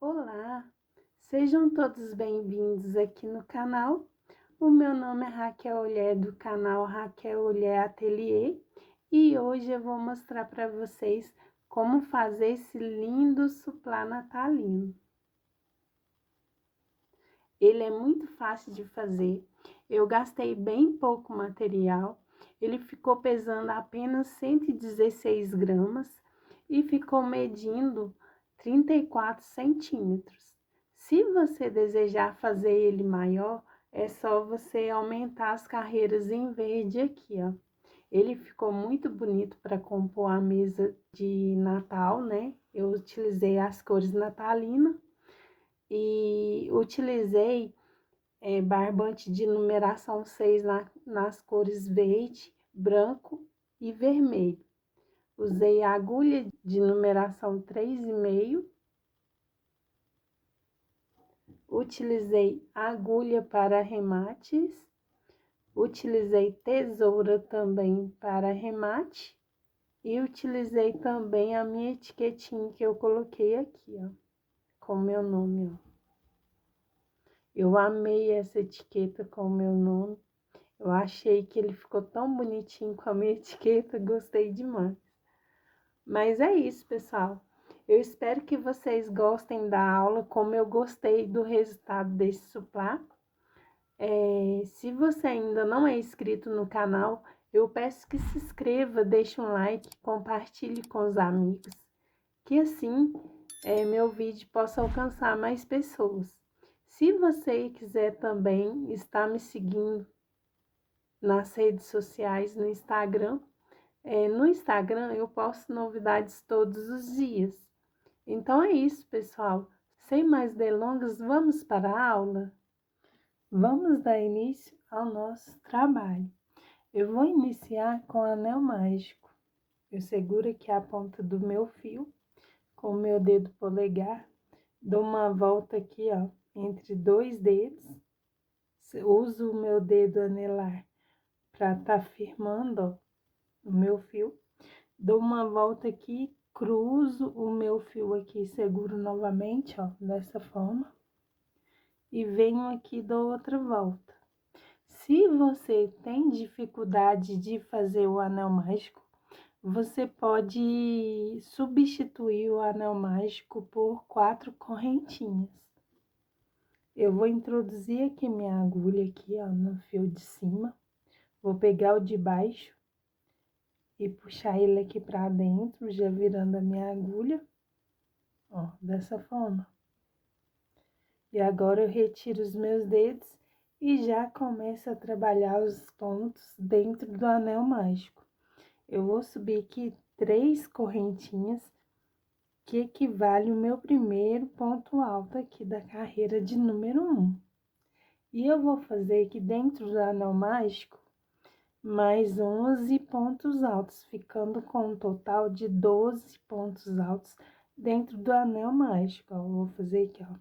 Olá, sejam todos bem-vindos aqui no canal. O meu nome é Raquel Olher, do canal Raquel Olher Ateliê, e hoje eu vou mostrar para vocês como fazer esse lindo suplá natalino. Ele é muito fácil de fazer, eu gastei bem pouco material, ele ficou pesando apenas 116 gramas e ficou medindo 34 centímetros. Se você desejar fazer ele maior, é só você aumentar as carreiras em verde aqui, ó. Ele ficou muito bonito para compor a mesa de Natal, né? Eu utilizei as cores natalinas e utilizei barbante de numeração 6 nas cores verde, branco e vermelho. Usei agulha de numeração 3,5. Utilizei agulha para remates. Utilizei tesoura também para remate. E utilizei também a minha etiquetinha que eu coloquei aqui, ó, com o meu nome, ó. Eu amei essa etiqueta com o meu nome. Eu achei que ele ficou tão bonitinho com a minha etiqueta, gostei demais. Mas é isso, pessoal. Eu espero que vocês gostem da aula, como eu gostei do resultado desse suplá. Se você ainda não é inscrito no canal, eu peço que se inscreva, deixe um like, compartilhe com os amigos, que assim meu vídeo possa alcançar mais pessoas. Se você quiser também estar me seguindo nas redes sociais, no Instagram, no Instagram eu posto novidades todos os dias. Então é isso, pessoal. Sem mais delongas, vamos para a aula? Vamos dar início ao nosso trabalho. Eu vou iniciar com o anel mágico. Eu seguro aqui a ponta do meu fio com o meu dedo polegar, dou uma volta aqui, ó, entre dois dedos. Uso o meu dedo anelar para tá firmando, ó, o meu fio. Dou uma volta aqui, cruzo o meu fio aqui, seguro novamente, ó, dessa forma. E venho aqui, dou outra volta. Se você tem dificuldade de fazer o anel mágico, você pode substituir o anel mágico por 4 correntinhas. Eu vou introduzir aqui minha agulha aqui, ó, no fio de cima. Vou pegar o de baixo e puxar ele aqui pra dentro, já virando a minha agulha, ó, dessa forma. E agora eu retiro os meus dedos e já começo a trabalhar os pontos dentro do anel mágico. Eu vou subir aqui 3 correntinhas, que equivale o meu primeiro ponto alto aqui da carreira de número 1. E eu vou fazer aqui dentro do anel mágico mais 11 pontos altos, ficando com um total de 12 pontos altos dentro do anel mágico, ó. Eu vou fazer aqui, ó.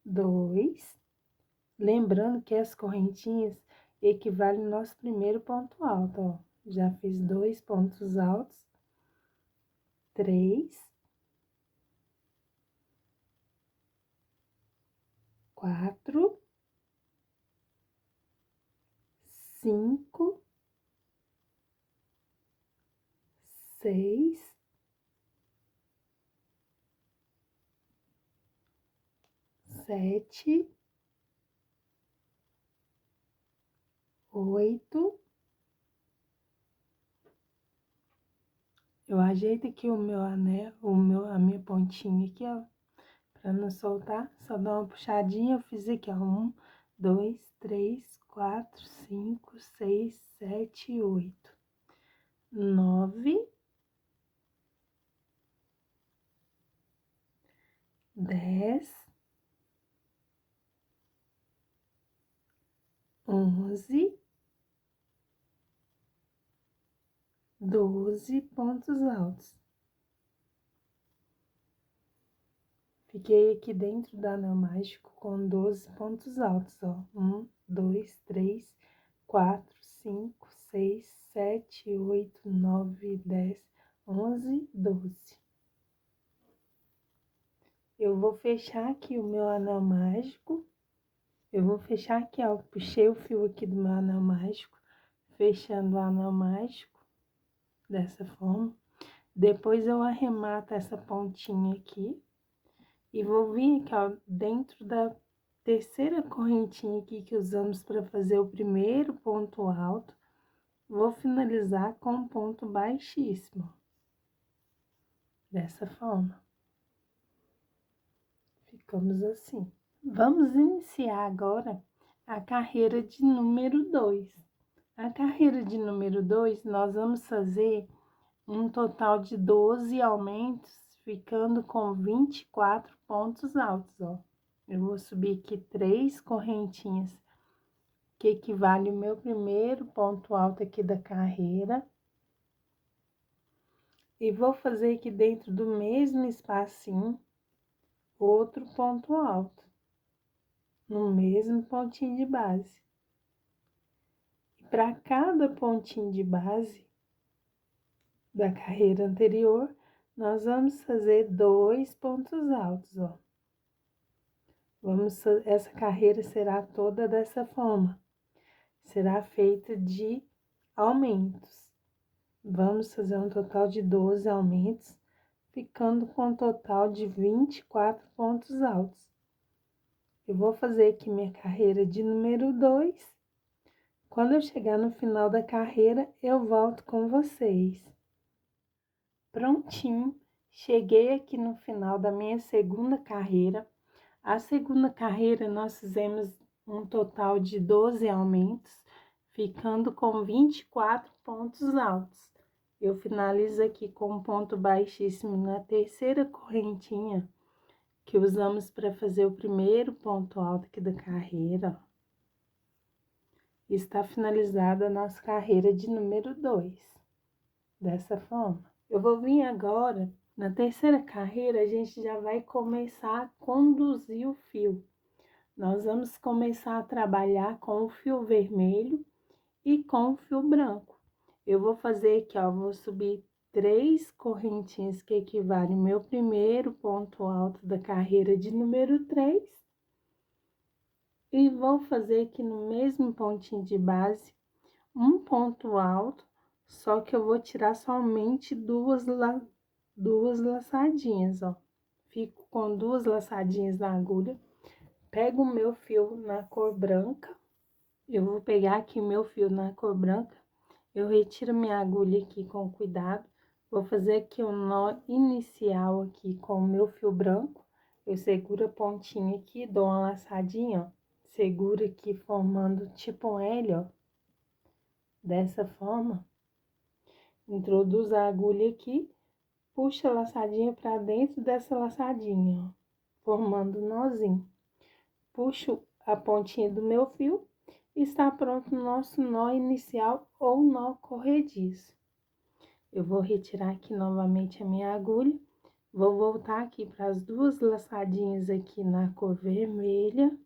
2. Lembrando que as correntinhas equivalem ao nosso primeiro ponto alto, ó. Já fiz 2 pontos altos. 3. 4. 5. 6. 7. 8. Eu ajeito aqui o meu anel, a minha pontinha aqui, ó, pra não soltar. Só dar uma puxadinha, eu fiz aqui, ó, 1, 2, 3, 4, 5, 6, 7, 8, 9, 10, 11, 12 pontos altos. Fiquei aqui dentro do anel mágico com 12 pontos altos, ó. 1, 2, 3, 4, 5, 6, 7, 8, 9, 10, 11, 12. eu vou fechar aqui o meu anel mágico. Eu vou fechar aqui, ó, puxei o fio aqui do meu anel mágico, fechando o anel mágico, dessa forma. Depois eu arremato essa pontinha aqui e vou vir aqui, ó, dentro da terceira correntinha aqui que usamos para fazer o primeiro ponto alto, vou finalizar com um ponto baixíssimo, dessa forma. Ficamos assim. Vamos iniciar agora a carreira de número 2. A carreira de número 2, nós vamos fazer um total de 12 aumentos, ficando com 24 pontos altos, ó. Eu vou subir aqui 3 correntinhas, que equivale o meu primeiro ponto alto aqui da carreira. E vou fazer aqui dentro do mesmo espacinho, outro ponto alto, no mesmo pontinho de base. E para cada pontinho de base da carreira anterior, nós vamos fazer 2 pontos altos, ó. Essa carreira será toda dessa forma. Será feita de aumentos. Vamos fazer um total de 12 aumentos, ficando com um total de 24 pontos altos. Eu vou fazer aqui minha carreira de número 2. Quando eu chegar no final da carreira, eu volto com vocês. Prontinho, cheguei aqui no final da minha segunda carreira. A segunda carreira nós fizemos um total de 12 aumentos, ficando com 24 pontos altos. Eu finalizo aqui com um ponto baixíssimo na terceira correntinha, que usamos para fazer o primeiro ponto alto aqui da carreira. Está finalizada a nossa carreira de número 2, dessa forma. Eu vou vir agora, na terceira carreira, a gente já vai começar a conduzir o fio. Nós vamos começar a trabalhar com o fio vermelho e com o fio branco. Eu vou fazer aqui, ó, vou subir 3 correntinhas, que equivalem ao meu primeiro ponto alto da carreira de número 3. E vou fazer aqui no mesmo pontinho de base, um ponto alto, só que eu vou tirar somente duas laçadinhas, ó. Fico com 2 laçadinhas na agulha, pego o meu fio na cor branca, eu vou pegar aqui o meu fio na cor branca, eu retiro minha agulha aqui com cuidado, vou fazer aqui o nó inicial aqui com o meu fio branco, eu seguro a pontinha aqui, dou uma laçadinha, ó, seguro aqui formando tipo um L, ó, dessa forma. Introduz a agulha aqui, puxa a laçadinha para dentro dessa laçadinha, ó, formando um nozinho. Puxo a pontinha do meu fio e está pronto o nosso nó inicial ou nó corrediço. Eu vou retirar aqui novamente a minha agulha, vou voltar aqui para as 2 laçadinhas aqui na cor vermelha.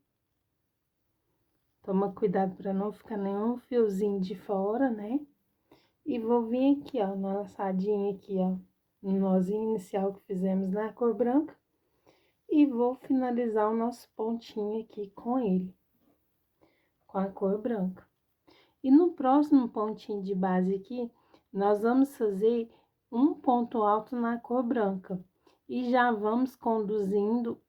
Toma cuidado para não ficar nenhum fiozinho de fora, né? E vou vir aqui, ó, na laçadinha aqui, ó, no nozinho inicial que fizemos na cor branca. E vou finalizar o nosso pontinho aqui com ele, com a cor branca. E no próximo pontinho de base aqui, nós vamos fazer um ponto alto na cor branca. E já vamos conduzindo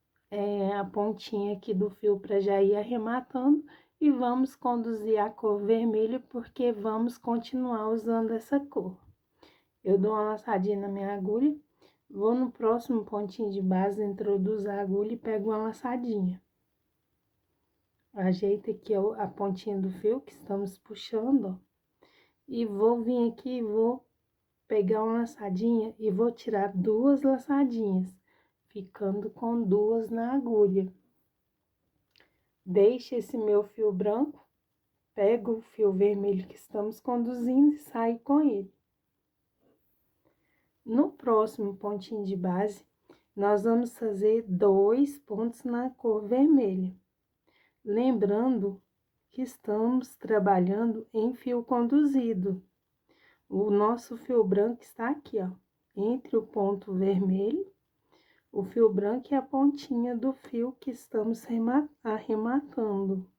a pontinha aqui do fio para já ir arrematando. E vamos conduzir a cor vermelha, porque vamos continuar usando essa cor. Eu dou uma laçadinha na minha agulha, vou no próximo pontinho de base, introduzo a agulha e pego uma laçadinha. Ajeito aqui a pontinha do fio que estamos puxando, ó. E vou vir aqui e vou pegar uma laçadinha e vou tirar 2 laçadinhas, ficando com 2 na agulha. Deixo esse meu fio branco, pego o fio vermelho que estamos conduzindo e saio com ele. No próximo pontinho de base, nós vamos fazer 2 pontos na cor vermelha. Lembrando que estamos trabalhando em fio conduzido. O nosso fio branco está aqui, ó, entre o ponto vermelho o fio branco e a pontinha do fio que estamos arrematando.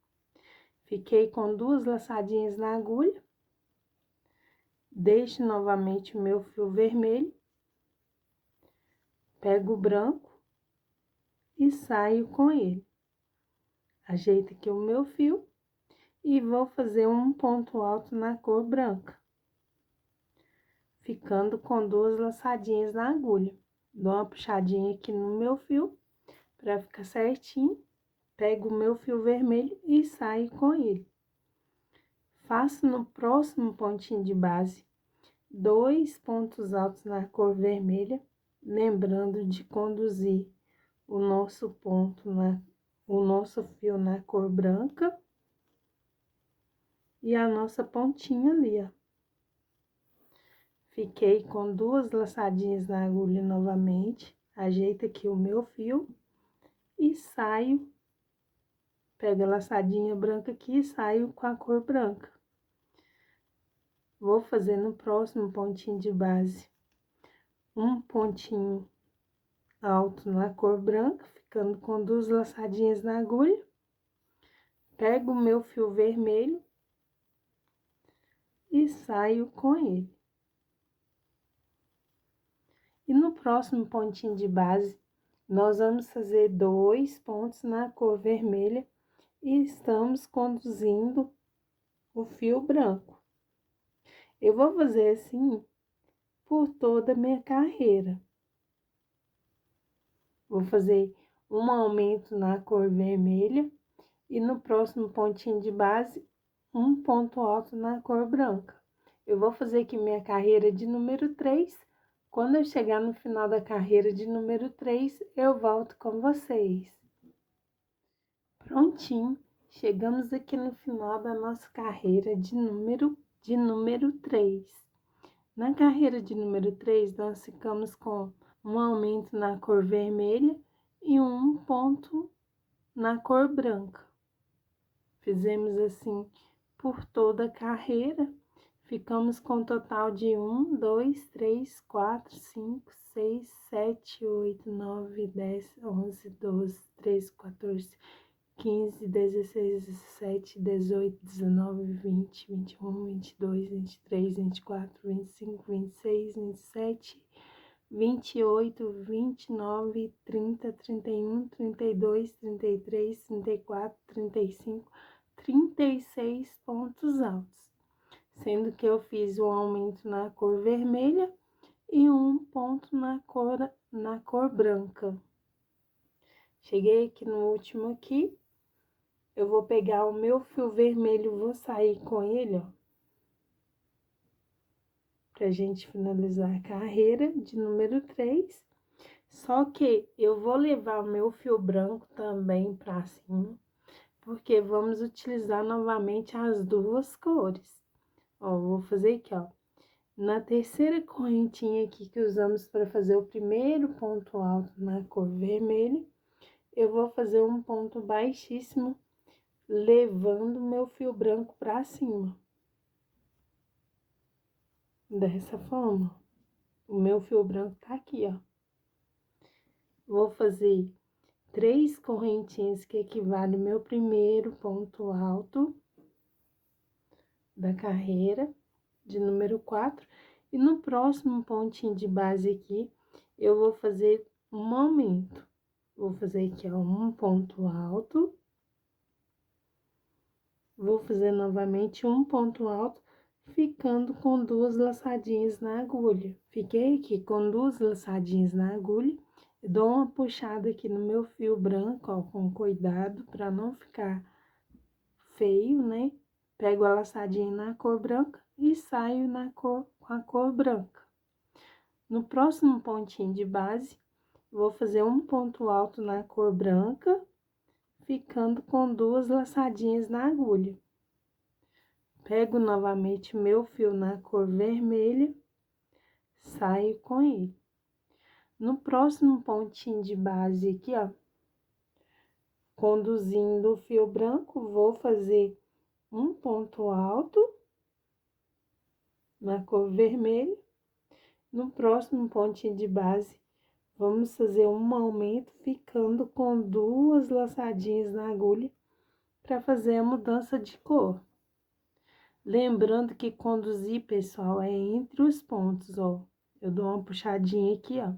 Fiquei com 2 laçadinhas na agulha. Deixo novamente o meu fio vermelho. Pego o branco e saio com ele. Ajeito aqui o meu fio e vou fazer um ponto alto na cor branca, ficando com 2 laçadinhas na agulha. Dou uma puxadinha aqui no meu fio para ficar certinho. Pego o meu fio vermelho e saio com ele. Faço no próximo pontinho de base 2 pontos altos na cor vermelha, lembrando de conduzir o nosso fio na cor branca e a nossa pontinha ali, ó. Fiquei com 2 laçadinhas na agulha novamente, ajeito aqui o meu fio e saio, pego a laçadinha branca aqui e saio com a cor branca. Vou fazer no próximo pontinho de base um pontinho alto na cor branca, ficando com 2 laçadinhas na agulha. Pego o meu fio vermelho e saio com ele. E no próximo pontinho de base, nós vamos fazer 2 pontos na cor vermelha e estamos conduzindo o fio branco. Eu vou fazer assim por toda a minha carreira. Vou fazer um aumento na cor vermelha e no próximo pontinho de base, um ponto alto na cor branca. Eu vou fazer aqui minha carreira de número 3. Quando eu chegar no final da carreira de número 3, eu volto com vocês. Prontinho, chegamos aqui no final da nossa carreira de número 3. Na carreira de número 3, nós ficamos com um aumento na cor vermelha e um ponto na cor branca. Fizemos assim por toda a carreira, ficamos com um total de 1, 2, 3, 4, 5, 6, 7, 8, 9, 10, 11, 12, 13, 14, 15, 16, 17, 18, 19, 20, 21, 22, 23, 24, 25, 26, 27, 28, 29, 30, 31, 32, 33, 34, 35, 36 pontos altos, sendo que eu fiz um aumento na cor vermelha e um ponto na cor branca. Cheguei aqui no último aqui, eu vou pegar o meu fio vermelho, vou sair com ele, ó, pra gente finalizar a carreira de número 3. Só que eu vou levar o meu fio branco também pra cima, porque vamos utilizar novamente as 2 cores. Ó, vou fazer aqui, ó. Na terceira correntinha aqui que usamos para fazer o primeiro ponto alto na cor vermelha, eu vou fazer um ponto baixíssimo, levando o meu fio branco para cima. Dessa forma, o meu fio branco tá aqui, ó. Vou fazer 3 correntinhas que equivale ao meu primeiro ponto alto da carreira de número 4. E no próximo pontinho de base aqui, eu vou fazer um aumento. Vou fazer aqui, ó, um ponto alto. Vou fazer novamente um ponto alto, ficando com 2 laçadinhas na agulha. Fiquei aqui com 2 laçadinhas na agulha. Dou uma puxada aqui no meu fio branco, ó, com cuidado, para não ficar feio, né? Pego a laçadinha na cor branca e saio com a cor branca. No próximo pontinho de base, vou fazer um ponto alto na cor branca, ficando com 2 laçadinhas na agulha. Pego novamente meu fio na cor vermelha, saio com ele. No próximo pontinho de base aqui, ó, conduzindo o fio branco, vou fazer um ponto alto na cor vermelha. No próximo pontinho de base, Vamos fazer um aumento ficando com 2 laçadinhas na agulha para fazer a mudança de cor. Lembrando que conduzir, pessoal, é entre os pontos, ó. Eu dou uma puxadinha aqui, ó,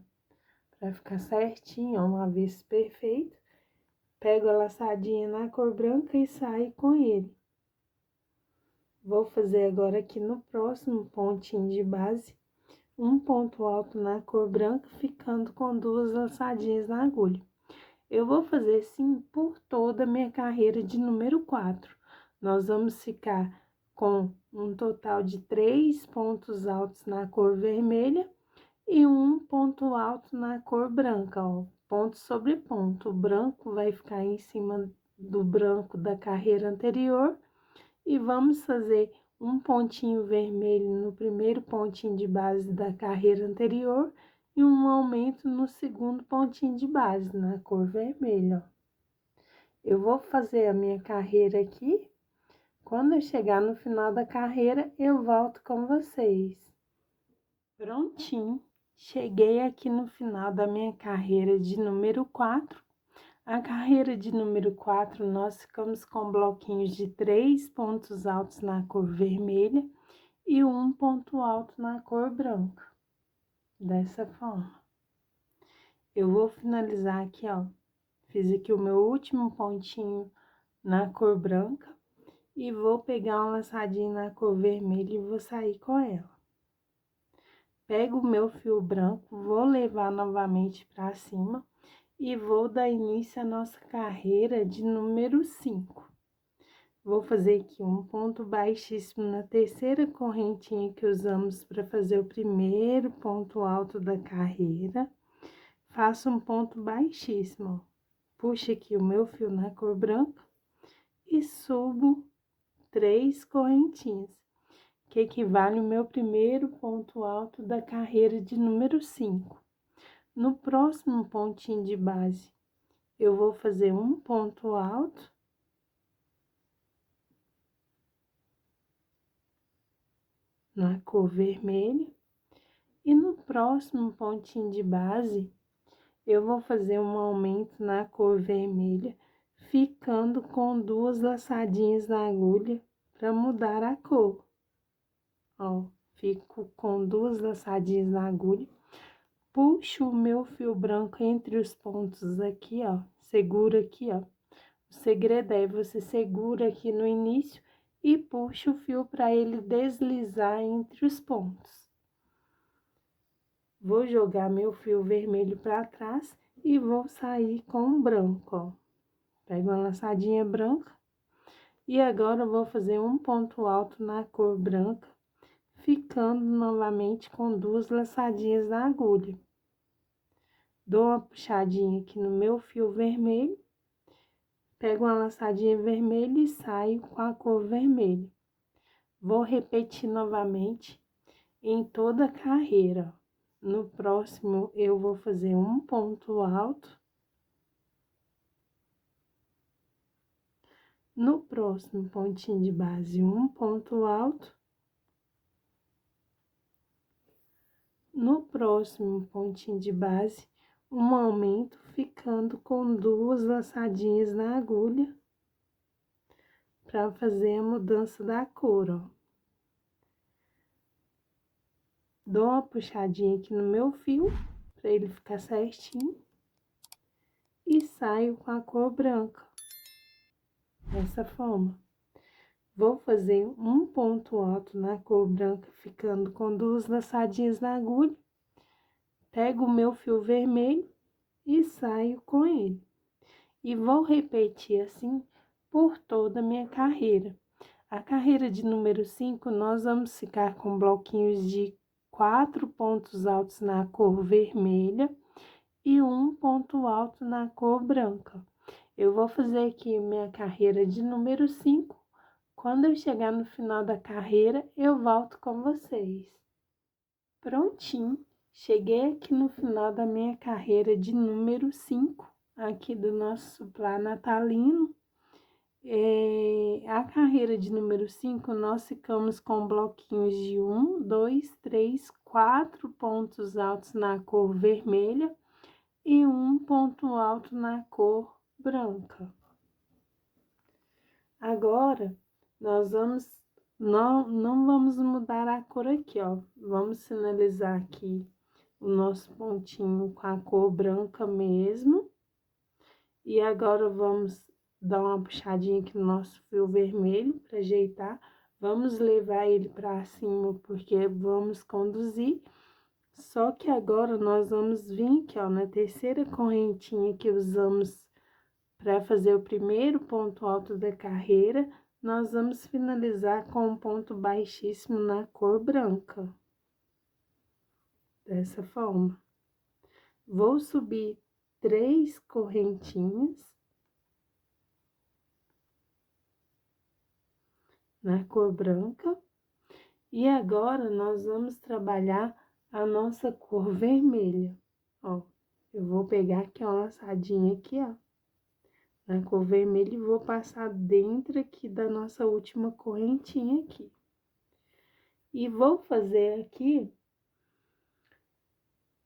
para ficar certinho, ó, um avesso perfeito. Pego a laçadinha na cor branca e saio com ele. Vou fazer agora aqui no próximo pontinho de base, um ponto alto na cor branca, ficando com 2 laçadinhas na agulha. Eu vou fazer assim por toda a minha carreira de número 4. Nós vamos ficar com um total de 3 pontos altos na cor vermelha e um ponto alto na cor branca, ó, ponto sobre ponto. O branco vai ficar em cima do branco da carreira anterior e vamos fazer um pontinho vermelho no primeiro pontinho de base da carreira anterior e um aumento no segundo pontinho de base, na cor vermelha, ó. Eu vou fazer a minha carreira aqui. Quando eu chegar no final da carreira, eu volto com vocês. Prontinho, cheguei aqui no final da minha carreira de número 4. A carreira de número 4, nós ficamos com bloquinhos de 3 pontos altos na cor vermelha e um ponto alto na cor branca. Dessa forma. Eu vou finalizar aqui, ó. Fiz aqui o meu último pontinho na cor branca e vou pegar um laçadinho na cor vermelha e vou sair com ela. Pego o meu fio branco, vou levar novamente para cima e vou dar início à nossa carreira de número 5. Vou fazer aqui um ponto baixíssimo na terceira correntinha que usamos para fazer o primeiro ponto alto da carreira. Faço um ponto baixíssimo, ó. Puxo aqui o meu fio na cor branca e subo 3 correntinhas, que equivale ao meu primeiro ponto alto da carreira de número 5. No próximo pontinho de base, eu vou fazer um ponto alto na cor vermelha e no próximo pontinho de base, eu vou fazer um aumento na cor vermelha, ficando com 2 laçadinhas na agulha para mudar a cor. Ó, fico com 2 laçadinhas na agulha, puxo o meu fio branco entre os pontos aqui, ó, seguro aqui, ó. O segredo é você segura aqui no início e puxa o fio para ele deslizar entre os pontos. Vou jogar meu fio vermelho para trás e vou sair com o branco, ó. Pego uma laçadinha branca e agora eu vou fazer um ponto alto na cor branca, ficando novamente com 2 laçadinhas na agulha. Dou uma puxadinha aqui no meu fio vermelho, pego uma laçadinha vermelha e saio com a cor vermelha. Vou repetir novamente em toda a carreira. No próximo, eu vou fazer um ponto alto. No próximo pontinho de base, um ponto alto. No próximo pontinho de base, um aumento, ficando com 2 laçadinhas na agulha para fazer a mudança da cor, ó. Dou uma puxadinha aqui no meu fio, para ele ficar certinho, e saio com a cor branca, dessa forma. Vou fazer um ponto alto na cor branca, ficando com 2 laçadinhas na agulha, pego o meu fio vermelho e saio com ele. E vou repetir assim por toda a minha carreira. A carreira de número 5, nós vamos ficar com bloquinhos de 4 pontos altos na cor vermelha e um ponto alto na cor branca. Eu vou fazer aqui minha carreira de número 5. Quando eu chegar no final da carreira, eu volto com vocês. Prontinho, cheguei aqui no final da minha carreira de número 5, aqui do nosso suplá natalino. A carreira de número 5, nós ficamos com bloquinhos de 1, 2, 3, 4 pontos altos na cor vermelha e um ponto alto na cor branca. Agora, nós não vamos mudar a cor aqui, ó. Vamos finalizar aqui o nosso pontinho com a cor branca mesmo. E agora vamos dar uma puxadinha aqui no nosso fio vermelho para ajeitar. Vamos levar ele para cima porque vamos conduzir. Só que agora nós vamos vir aqui, ó, na terceira correntinha que usamos para fazer o primeiro ponto alto da carreira, nós vamos finalizar com um ponto baixíssimo na cor branca. Dessa forma. Vou subir 3 correntinhas na cor branca. E agora, nós vamos trabalhar a nossa cor vermelha. Ó, eu vou pegar aqui uma laçadinha aqui, ó, na cor vermelha e vou passar dentro aqui da nossa última correntinha aqui. E vou fazer aqui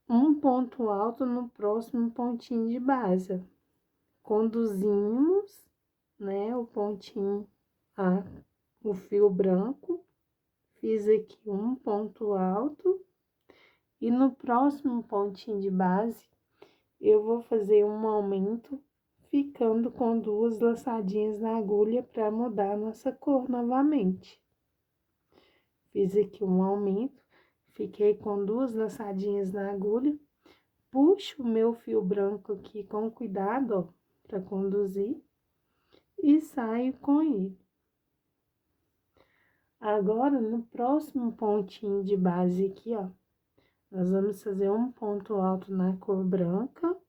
um ponto alto no próximo pontinho de base. Conduzimos, né, o pontinho, o fio branco, fiz aqui um ponto alto. E no próximo pontinho de base, eu vou fazer um aumento, ficando com 2 laçadinhas na agulha para mudar a nossa cor novamente. Fiz aqui um aumento, fiquei com 2 laçadinhas na agulha, puxo o meu fio branco aqui com cuidado, ó, para conduzir, e saio com ele. Agora, no próximo pontinho de base aqui, ó, nós vamos fazer um ponto alto na cor branca.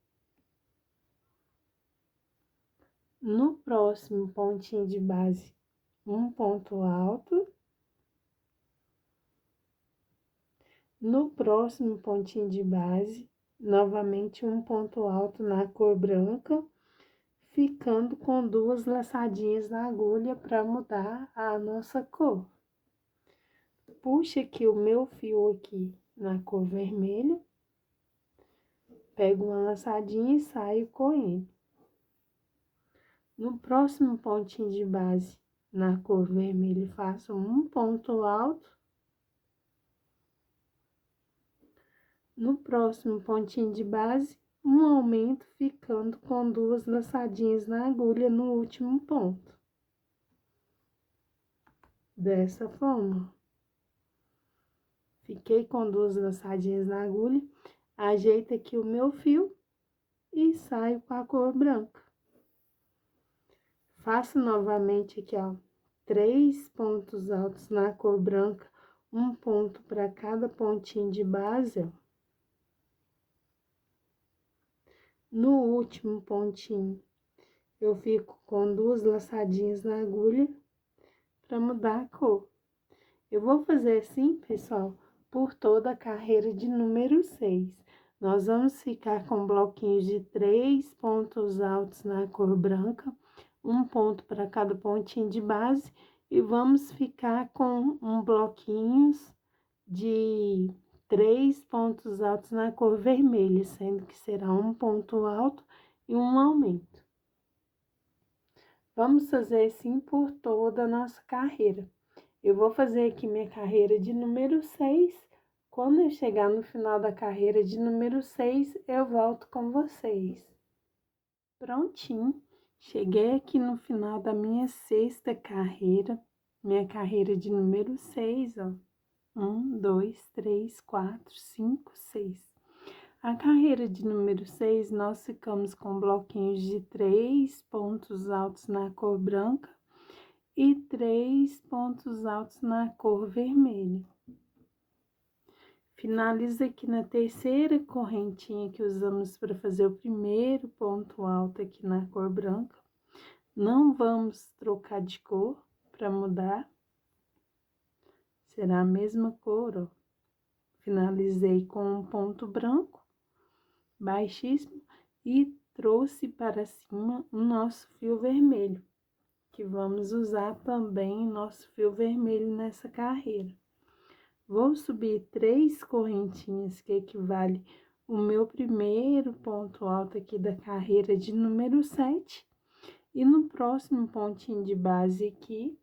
No próximo pontinho de base, um ponto alto. No próximo pontinho de base, novamente um ponto alto na cor branca, ficando com 2 laçadinhas na agulha para mudar a nossa cor. Puxo aqui o meu fio aqui na cor vermelha, pego uma laçadinha e saio com ele. No próximo pontinho de base, na cor vermelha, faço um ponto alto. No próximo pontinho de base, um aumento, ficando com 2 laçadinhas na agulha no último ponto. Dessa forma. Fiquei com 2 laçadinhas na agulha, ajeito aqui o meu fio e saio com a cor branca. Faço novamente aqui, ó, 3 pontos altos na cor branca, um ponto para cada pontinho de base, ó. No último pontinho, eu fico com 2 laçadinhas na agulha para mudar a cor. Eu vou fazer assim, pessoal, por toda a carreira de número 6. Nós vamos ficar com bloquinhos de 3 pontos altos na cor branca, um ponto para cada pontinho de base, e vamos ficar com bloquinhos de 3 pontos altos na cor vermelha, sendo que será um ponto alto e um aumento. Vamos fazer assim por toda a nossa carreira. Eu vou fazer aqui minha carreira de número 6. Quando eu chegar no final da carreira de número 6, eu volto com vocês. Prontinho. Cheguei aqui no final da minha 6ª carreira, minha carreira de número 6, ó. 1, 2, 3, 4, 5, 6. A carreira de número 6, nós ficamos com bloquinhos de 3 pontos altos na cor branca e 3 pontos altos na cor vermelha. Finaliza aqui na terceira correntinha que usamos para fazer o primeiro ponto alto aqui na cor branca. Não vamos trocar de cor para mudar. Será a mesma cor, ó. Finalizei com um ponto branco, baixíssimo, e trouxe para cima o nosso fio vermelho, que vamos usar também nosso fio vermelho nessa carreira. Vou subir 3 correntinhas, que equivale o meu primeiro ponto alto aqui da carreira de número 7. E no próximo pontinho de base aqui,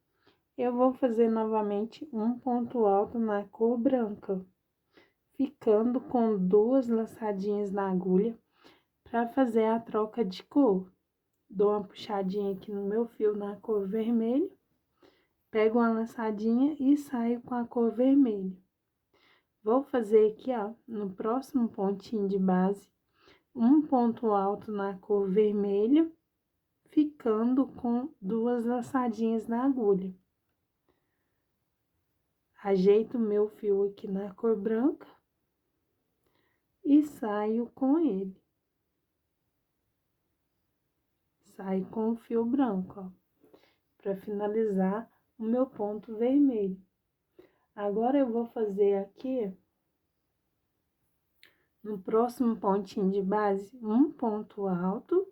eu vou fazer novamente um ponto alto na cor branca, ficando com 2 laçadinhas na agulha para fazer a troca de cor. Dou uma puxadinha aqui no meu fio na cor vermelho, pego uma laçadinha e saio com a cor vermelha. Vou fazer aqui, ó, no próximo pontinho de base, um ponto alto na cor vermelha, ficando com 2 laçadinhas na agulha. Ajeito o meu fio aqui na cor branca e saio com ele. Saio com o fio branco, ó, para finalizar o meu ponto vermelho. Agora, eu vou fazer aqui, no próximo pontinho de base, um ponto alto.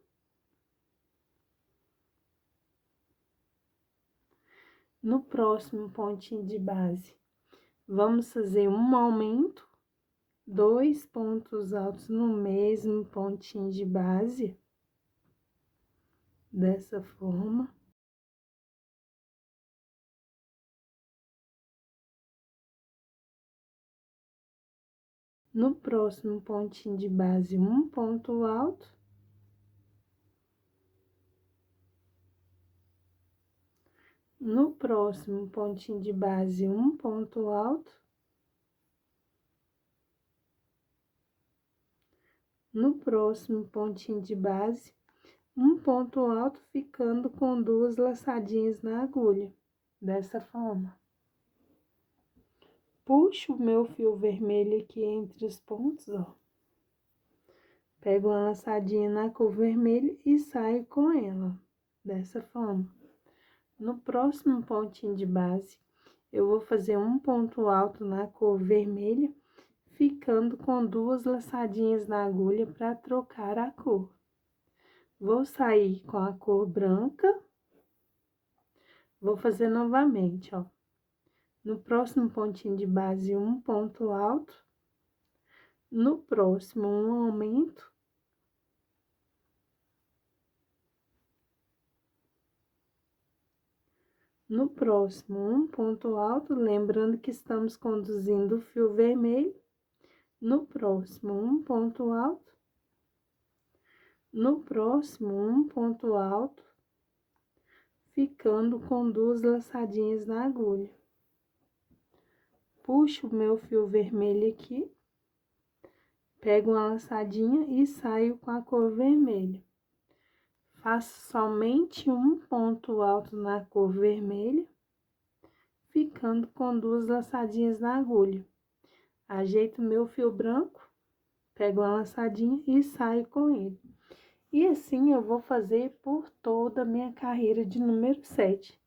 No próximo pontinho de base, vamos fazer um aumento, 2 pontos altos no mesmo pontinho de base, dessa forma. No próximo pontinho de base, um ponto alto. No próximo pontinho de base, um ponto alto. No próximo pontinho de base, um ponto alto, ficando com 2 laçadinhas na agulha, dessa forma. Puxo o meu fio vermelho aqui entre os pontos, ó. Pego uma laçadinha na cor vermelha e saio com ela, dessa forma. No próximo pontinho de base, eu vou fazer um ponto alto na cor vermelha, ficando com 2 laçadinhas na agulha para trocar a cor. Vou sair com a cor branca, vou fazer novamente, ó. No próximo pontinho de base, um ponto alto. No próximo, um aumento. No próximo, um ponto alto, lembrando que estamos conduzindo o fio vermelho. No próximo, um ponto alto. No próximo, um ponto alto, ficando com 2 laçadinhas na agulha. Puxo o meu fio vermelho aqui, pego uma laçadinha e saio com a cor vermelha. Faço somente um ponto alto na cor vermelha, ficando com 2 laçadinhas na agulha. Ajeito o meu fio branco, pego uma laçadinha e saio com ele. E assim eu vou fazer por toda a minha carreira de número 7.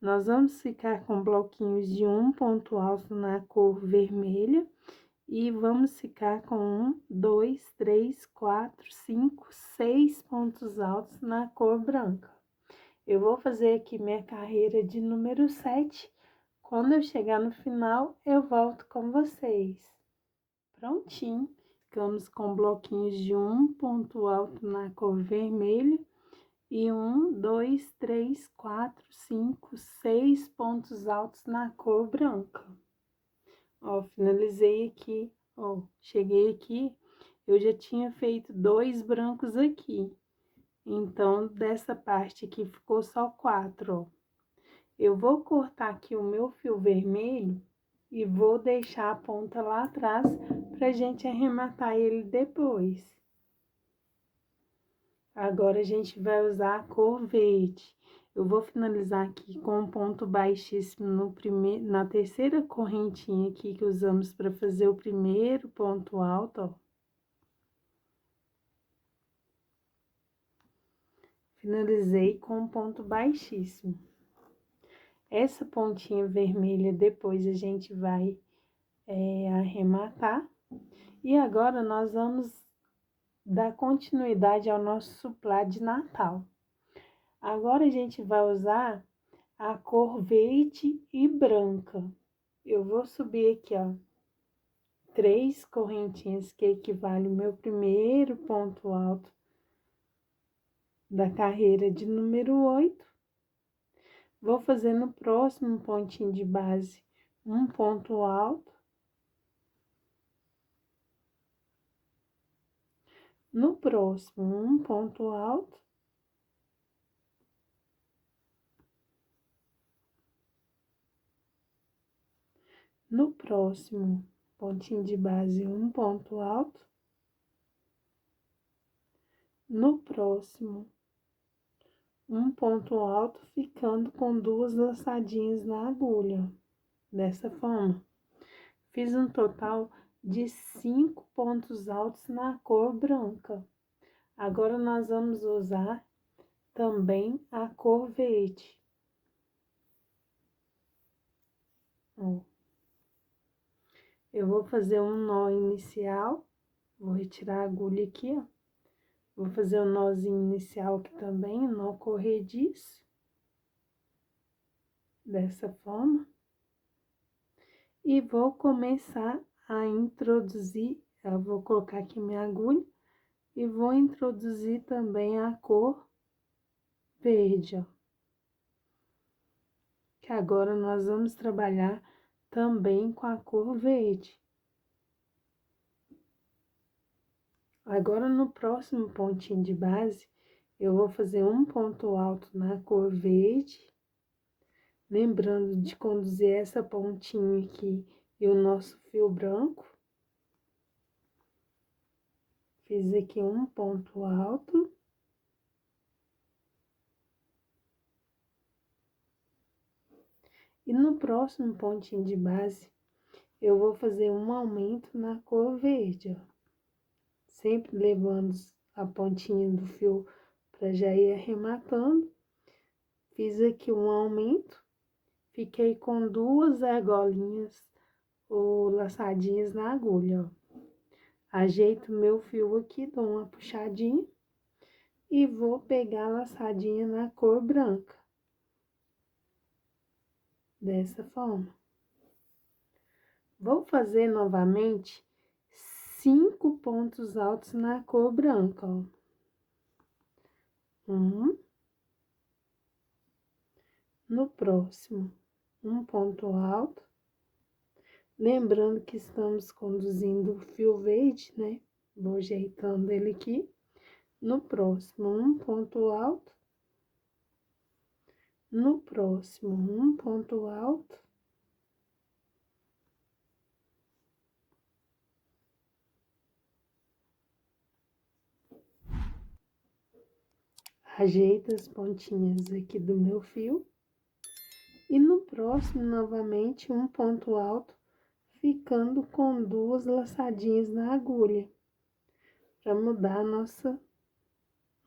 Nós vamos ficar com bloquinhos de um ponto alto na cor vermelha e vamos ficar com 1, 2, 3, 4, 5, 6 pontos altos na cor branca. Eu vou fazer aqui minha carreira de número 7. Quando eu chegar no final, eu volto com vocês. Prontinho, ficamos com bloquinhos de um ponto alto na cor vermelha e 1, 2, 3, 4, 5, 6 pontos altos na cor branca. Ó, finalizei aqui, ó, cheguei aqui, eu já tinha feito 2 brancos aqui. Então, dessa parte aqui ficou só 4, ó. Eu vou cortar aqui o meu fio vermelho e vou deixar a ponta lá atrás pra gente arrematar ele depois. Agora, a gente vai usar a cor verde. Eu vou finalizar aqui com um ponto baixíssimo na terceira correntinha aqui que usamos para fazer o primeiro ponto alto, ó. Finalizei com um ponto baixíssimo. Essa pontinha vermelha, depois a gente vai arrematar. E agora, nós vamos dar continuidade ao nosso suplá de Natal. Agora, a gente vai usar a cor verde e branca. Eu vou subir aqui, ó, 3 correntinhas, que equivale ao meu primeiro ponto alto da carreira de número 8. Vou fazer no próximo pontinho de base um ponto alto. No próximo, um ponto alto. No próximo pontinho de base, um ponto alto. No próximo, um ponto alto, ficando com 2 laçadinhas na agulha. Dessa forma, fiz um total de 5 pontos altos na cor branca. Agora, nós vamos usar também a cor verde. Ó. Eu vou fazer um nó inicial, vou retirar a agulha aqui, ó. Vou fazer um nozinho inicial aqui também, um nó corrediço. Dessa forma. E vou começar a introduzir, eu vou colocar aqui minha agulha e vou introduzir também a cor verde, ó. Que agora nós vamos trabalhar também com a cor verde. Agora, no próximo pontinho de base, eu vou fazer um ponto alto na cor verde, lembrando de conduzir essa pontinha aqui e o nosso fio branco. Fiz aqui um ponto alto. E no próximo pontinho de base, eu vou fazer um aumento na cor verde, ó. Sempre levando a pontinha do fio para já ir arrematando. Fiz aqui um aumento, fiquei com 2 argolinhas ou laçadinhas na agulha, ó. Ajeito meu fio aqui, dou uma puxadinha e vou pegar a laçadinha na cor branca. Dessa forma. Vou fazer novamente 5 pontos altos na cor branca, ó. No próximo, um ponto alto. Lembrando que estamos conduzindo o fio verde, né? Vou ajeitando ele aqui. No próximo, um ponto alto. No próximo, um ponto alto. Ajeito as pontinhas aqui do meu fio. E no próximo, novamente, um ponto alto, ficando com 2 laçadinhas na agulha, para mudar a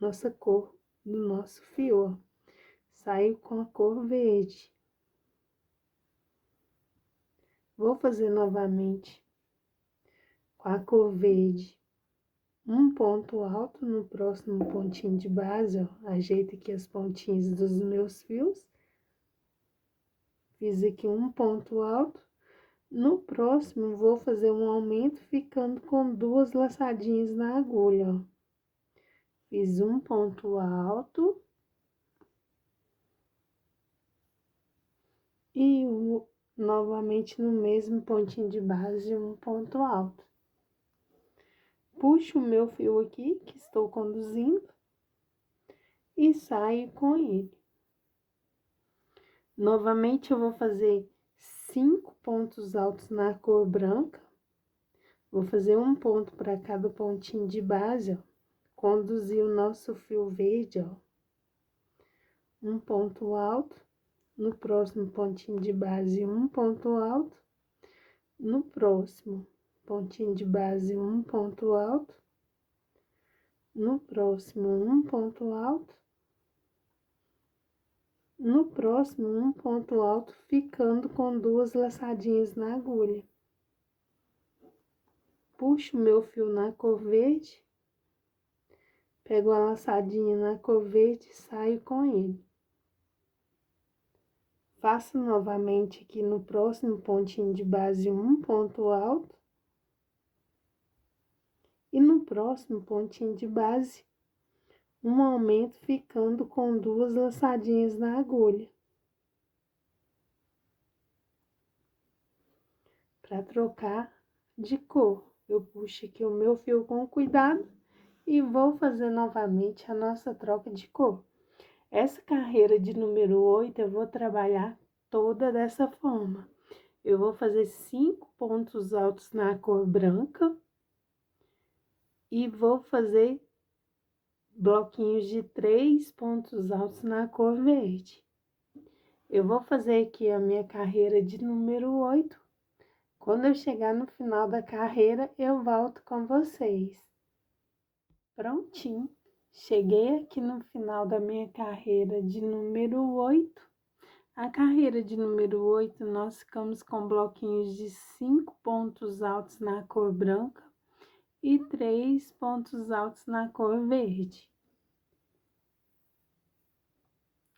nossa cor do nosso fio, ó. Saio com a cor verde. Vou fazer novamente com a cor verde um ponto alto no próximo pontinho de base, ó. Ajeito aqui as pontinhas dos meus fios. Fiz aqui um ponto alto. No próximo, vou fazer um aumento ficando com 2 laçadinhas na agulha, ó. Fiz um ponto alto. E novamente no mesmo pontinho de base, um ponto alto. Puxo o meu fio aqui, que estou conduzindo, e saio com ele. Novamente, eu vou fazer 5 pontos altos na cor branca. Vou fazer um ponto para cada pontinho de base, ó. Conduzir o nosso fio verde, ó. Um ponto alto. No próximo pontinho de base, um ponto alto. No próximo pontinho de base, um ponto alto. No próximo, um ponto alto. No próximo, um ponto alto, ficando com 2 laçadinhas na agulha. Puxo meu fio na cor verde. Pego a laçadinha na cor verde e saio com ele. Faço novamente aqui no próximo pontinho de base um ponto alto. próximo pontinho de base, um aumento ficando com 2 laçadinhas na agulha. Para trocar de cor, eu puxo aqui o meu fio com cuidado e vou fazer novamente a nossa troca de cor. Essa carreira de número 8 eu vou trabalhar toda dessa forma. Eu vou fazer 5 pontos altos na cor branca e vou fazer bloquinhos de 3 pontos altos na cor verde. Eu vou fazer aqui a minha carreira de número 8. Quando eu chegar no final da carreira, eu volto com vocês. Prontinho. Cheguei aqui no final da minha carreira de número 8. A carreira de número 8, nós ficamos com bloquinhos de 5 pontos altos na cor branca e 3 pontos altos na cor verde.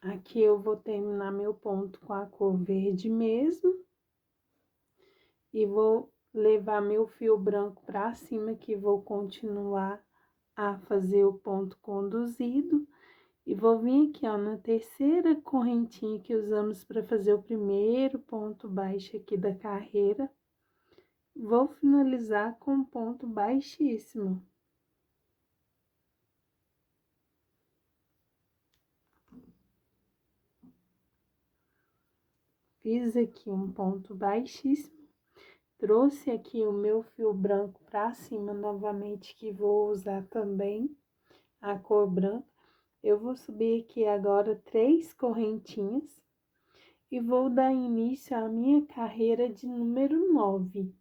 Aqui eu vou terminar meu ponto com a cor verde mesmo. E vou levar meu fio branco para cima, que vou continuar a fazer o ponto conduzido. E vou vir aqui, ó, na terceira correntinha que usamos para fazer o primeiro ponto baixo aqui da carreira. Vou finalizar com um ponto baixíssimo. Fiz aqui um ponto baixíssimo. Trouxe aqui o meu fio branco para cima novamente, que vou usar também a cor branca. Eu vou subir aqui agora 3 correntinhas e vou dar início à minha carreira de número 9.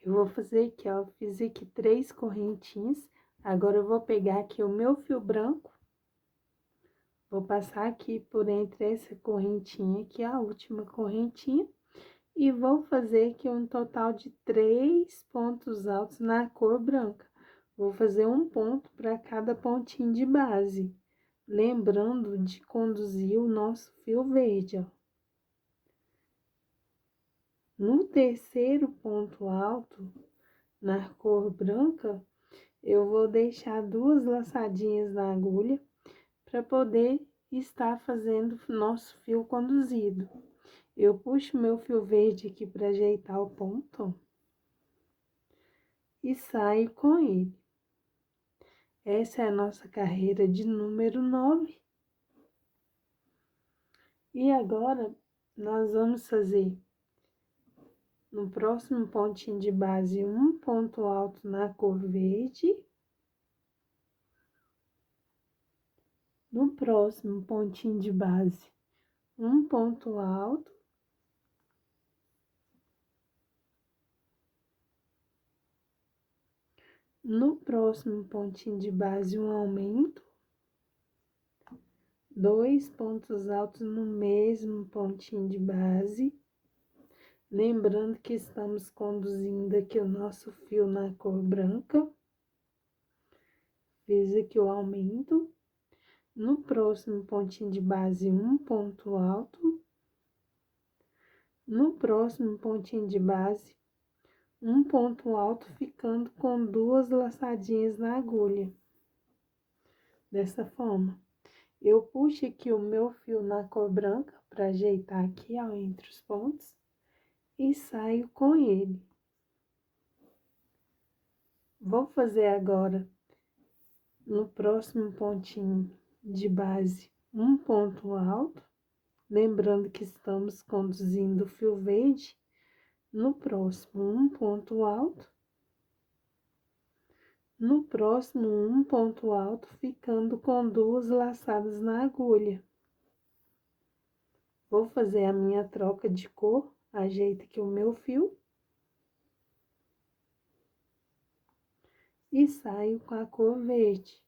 Eu vou fazer aqui, ó, fiz aqui 3 correntinhas. Agora eu vou pegar aqui o meu fio branco, vou passar aqui por entre essa correntinha aqui, a última correntinha, e vou fazer aqui um total de 3 pontos altos na cor branca. Vou fazer um ponto para cada pontinho de base. Lembrando de conduzir o nosso fio verde, ó. No terceiro ponto alto, na cor branca, eu vou deixar 2 laçadinhas na agulha para poder estar fazendo nosso fio conduzido. Eu puxo meu fio verde aqui para ajeitar o ponto e saio com ele. Essa é a nossa carreira de número 9. E agora, nós vamos fazer no próximo pontinho de base um ponto alto na cor verde. No próximo pontinho de base, um ponto alto. No próximo pontinho de base, um aumento. 2 pontos altos no mesmo pontinho de base. Lembrando que estamos conduzindo aqui o nosso fio na cor branca. Fiz aqui o aumento. No próximo pontinho de base, um ponto alto. No próximo pontinho de base, um ponto alto, ficando com 2 laçadinhas na agulha. Dessa forma, eu puxo aqui o meu fio na cor branca para ajeitar aqui, ó, entre os pontos. E saio com ele. Vou fazer agora, no próximo pontinho de base, um ponto alto, lembrando que estamos conduzindo o fio verde. No próximo, um ponto alto. No próximo, um ponto alto, ficando com 2 laçadas na agulha. Vou fazer a minha troca de cor, ajeito aqui o meu fio. E saio com a cor verde.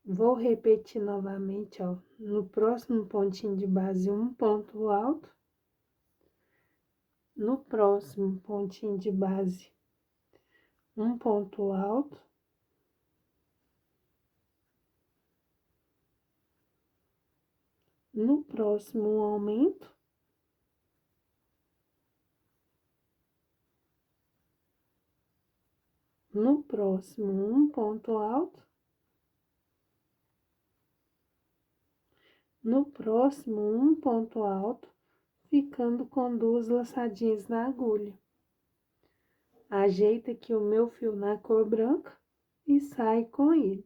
Vou repetir novamente, ó, no próximo pontinho de base, um ponto alto. No próximo pontinho de base, um ponto alto. No próximo, um aumento. No próximo, um ponto alto. No próximo, um ponto alto, ficando com 2 laçadinhas na agulha. Ajeita aqui o meu fio na cor branca e sai com ele.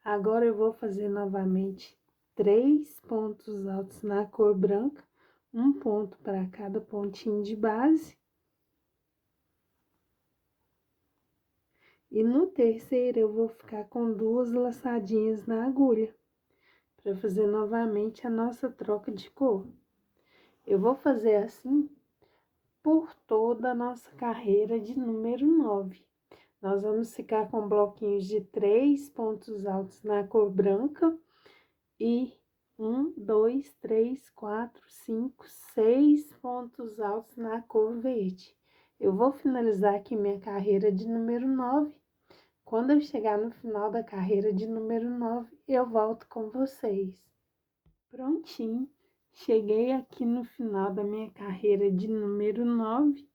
Agora eu vou fazer novamente 3 pontos altos na cor branca, um ponto para cada pontinho de base. E no terceiro eu vou ficar com 2 laçadinhas na agulha, para fazer novamente a nossa troca de cor. Eu vou fazer assim por toda a nossa carreira de número 9. Nós vamos ficar com bloquinhos de 3 pontos altos na cor branca e 1, 2, 3, 4, 5, 6 pontos altos na cor verde. Eu vou finalizar aqui minha carreira de número 9. Quando eu chegar no final da carreira de número 9, eu volto com vocês. Prontinho, cheguei aqui no final da minha carreira de número 9.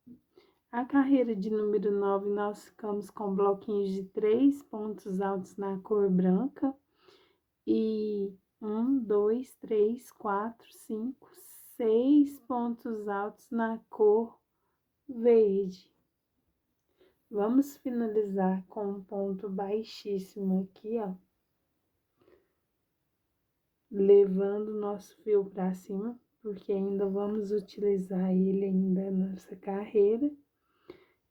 A carreira de número 9, nós ficamos com bloquinhos de 3 pontos altos na cor branca e 1, 2, 3, 4, 5, 6 pontos altos na cor verde. Vamos finalizar com um ponto baixíssimo aqui, ó. Levando o nosso fio para cima, porque ainda vamos utilizar ele ainda nessa carreira.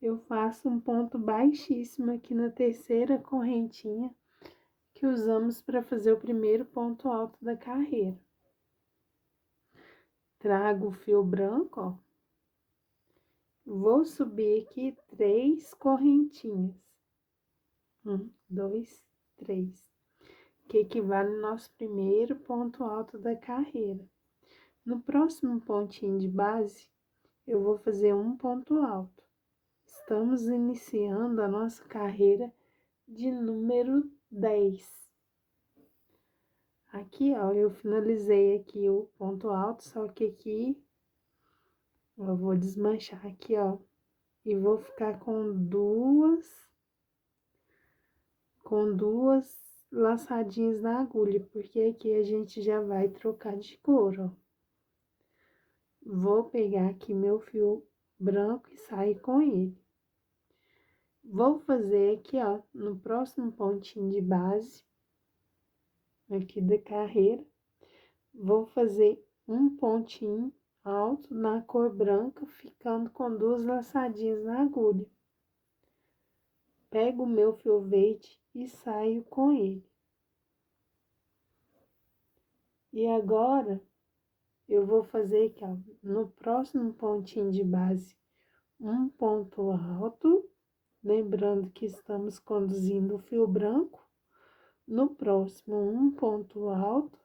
Eu faço um ponto baixíssimo aqui na terceira correntinha que usamos para fazer o primeiro ponto alto da carreira. Trago o fio branco, ó. Vou subir aqui 3 correntinhas. 1, 2, 3. Que equivale ao nosso primeiro ponto alto da carreira. No próximo pontinho de base, eu vou fazer um ponto alto. Estamos iniciando a nossa carreira de número 10. Aqui, ó, eu finalizei aqui o ponto alto, só que aqui eu vou desmanchar aqui, ó, e vou ficar com duas laçadinhas na agulha, porque aqui a gente já vai trocar de cor, ó. Vou pegar aqui meu fio branco e sair com ele. Vou fazer aqui, ó, no próximo pontinho de base, aqui da carreira, vou fazer um pontinho alto na cor branca, ficando com 2 laçadinhas na agulha. Pego o meu fio verde e saio com ele. E agora, eu vou fazer aqui, ó, no próximo pontinho de base, um ponto alto, lembrando que estamos conduzindo o fio branco. No próximo, um ponto alto.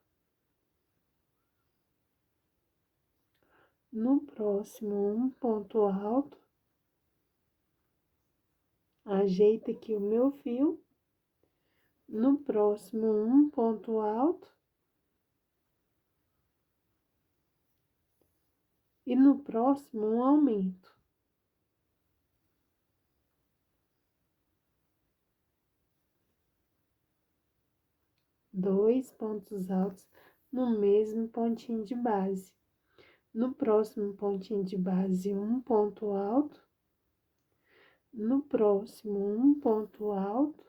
No próximo, um ponto alto. Ajeita aqui o meu fio. No próximo, um ponto alto. E no próximo, um aumento. Dois pontos altos no mesmo pontinho de base. No próximo pontinho de base, um ponto alto. No próximo, um ponto alto.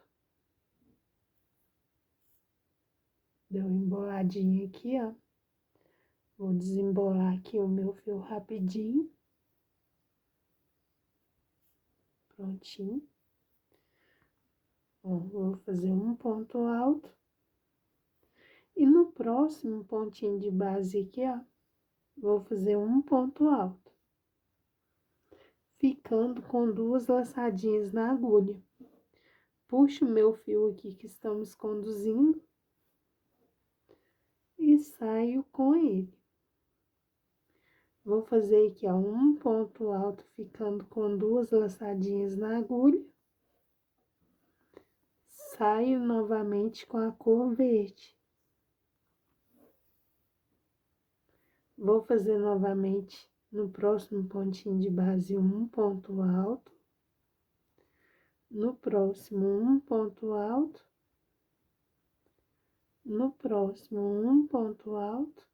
Deu uma emboladinha aqui, ó. Vou desembolar aqui o meu fio rapidinho. Prontinho. Ó, vou fazer um ponto alto. E no próximo pontinho de base aqui, ó, vou fazer um ponto alto. Ficando com 2 laçadinhas na agulha. Puxo o meu fio aqui que estamos conduzindo. E saio com ele. Vou fazer aqui, ó, um ponto alto, ficando com 2 laçadinhas na agulha. Saio novamente com a cor verde. Vou fazer novamente no próximo pontinho de base um ponto alto. no próximo um ponto alto, no próximo um ponto alto,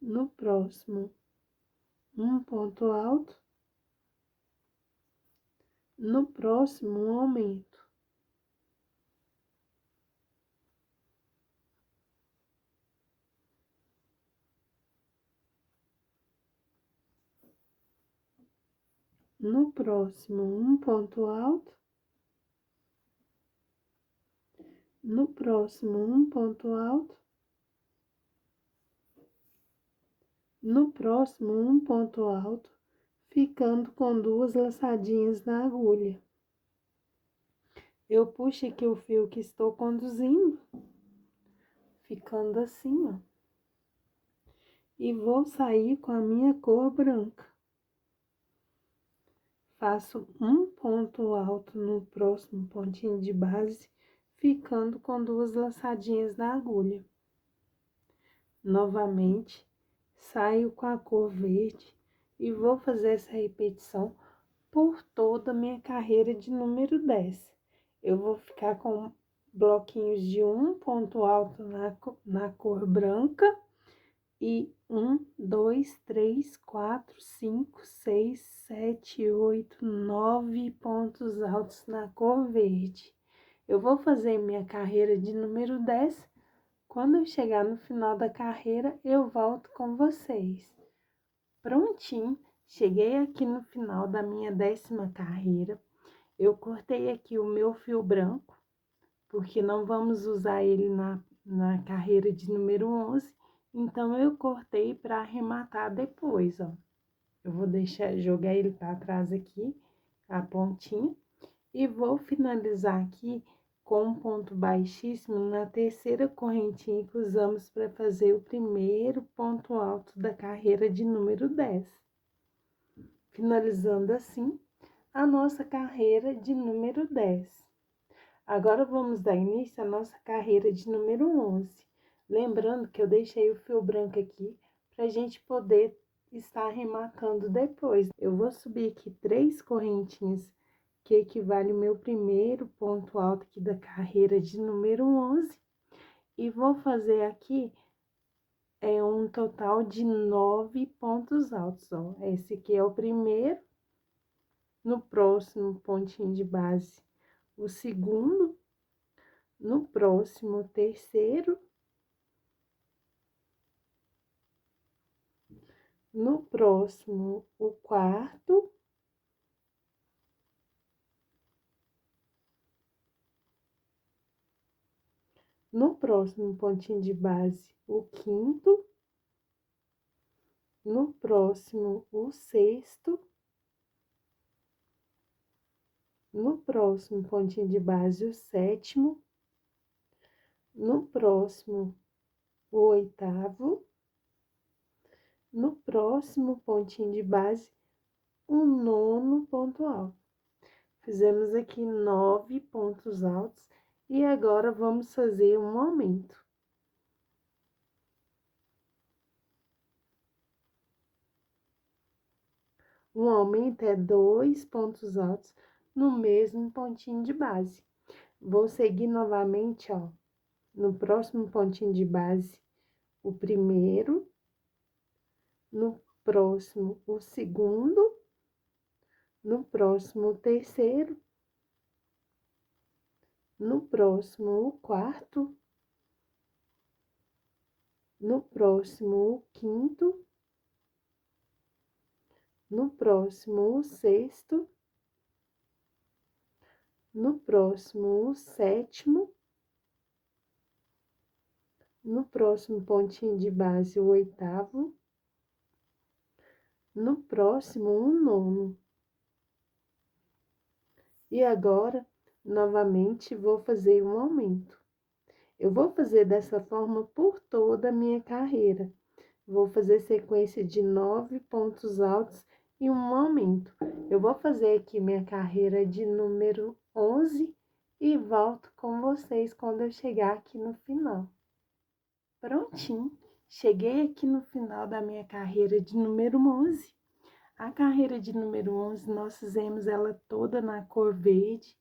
no próximo um ponto alto, no próximo um aumento. No próximo um ponto alto, no próximo um ponto alto, no próximo um ponto alto, ficando com 2 laçadinhas na agulha. Eu puxo aqui o fio que estou conduzindo, ficando assim, ó. E vou sair com a minha cor branca. Faço um ponto alto no próximo pontinho de base, ficando com 2 laçadinhas na agulha. Novamente, saio com a cor verde e vou fazer essa repetição por toda a minha carreira de número 10. Eu vou ficar com bloquinhos de um ponto alto na cor branca e 1, 2, 3, 4, 5, 6, 7, 8, 9 pontos altos na cor verde. Eu vou fazer minha carreira de número 10. Quando eu chegar no final da carreira, eu volto com vocês. Prontinho, cheguei aqui no final da minha 10ª carreira. Eu cortei aqui o meu fio branco, porque não vamos usar ele na carreira de número 11. Então, eu cortei para arrematar depois, ó. Eu vou jogar ele para trás aqui, a pontinha, e vou finalizar aqui com um ponto baixíssimo na 3ª correntinha que usamos para fazer o primeiro ponto alto da carreira de número 10. Finalizando assim a nossa carreira de número 10. Agora, vamos dar início à nossa carreira de número 11. Lembrando que eu deixei o fio branco aqui para a gente poder estar arrematando depois. Eu vou subir aqui 3 correntinhas, que equivale ao meu primeiro ponto alto aqui da carreira de número 11. E vou fazer aqui um total de 9 pontos altos, ó. Esse aqui é o primeiro. No próximo pontinho de base, o segundo. No próximo, o terceiro. No próximo, o quarto. No próximo pontinho de base, o quinto. No próximo, o sexto. No próximo pontinho de base, o sétimo. No próximo, o oitavo. No próximo pontinho de base, o 9º ponto alto. Fizemos aqui 9 pontos altos e agora vamos fazer um aumento. Um aumento é 2 pontos altos no mesmo pontinho de base. Vou seguir novamente, ó, no próximo pontinho de base, o primeiro, no próximo, o segundo, no próximo, o terceiro, no próximo, o quarto, no próximo, o quinto, no próximo, o sexto, no próximo, o sétimo, no próximo pontinho de base, o oitavo, no próximo, o 9º. E agora, novamente, vou fazer um aumento. Eu vou fazer dessa forma por toda a minha carreira. Vou fazer sequência de 9 pontos altos e um aumento. Eu vou fazer aqui minha carreira de número 11 e volto com vocês quando eu chegar aqui no final. Prontinho, cheguei aqui no final da minha carreira de número 11. A carreira de número 11, nós fizemos ela toda na cor verde.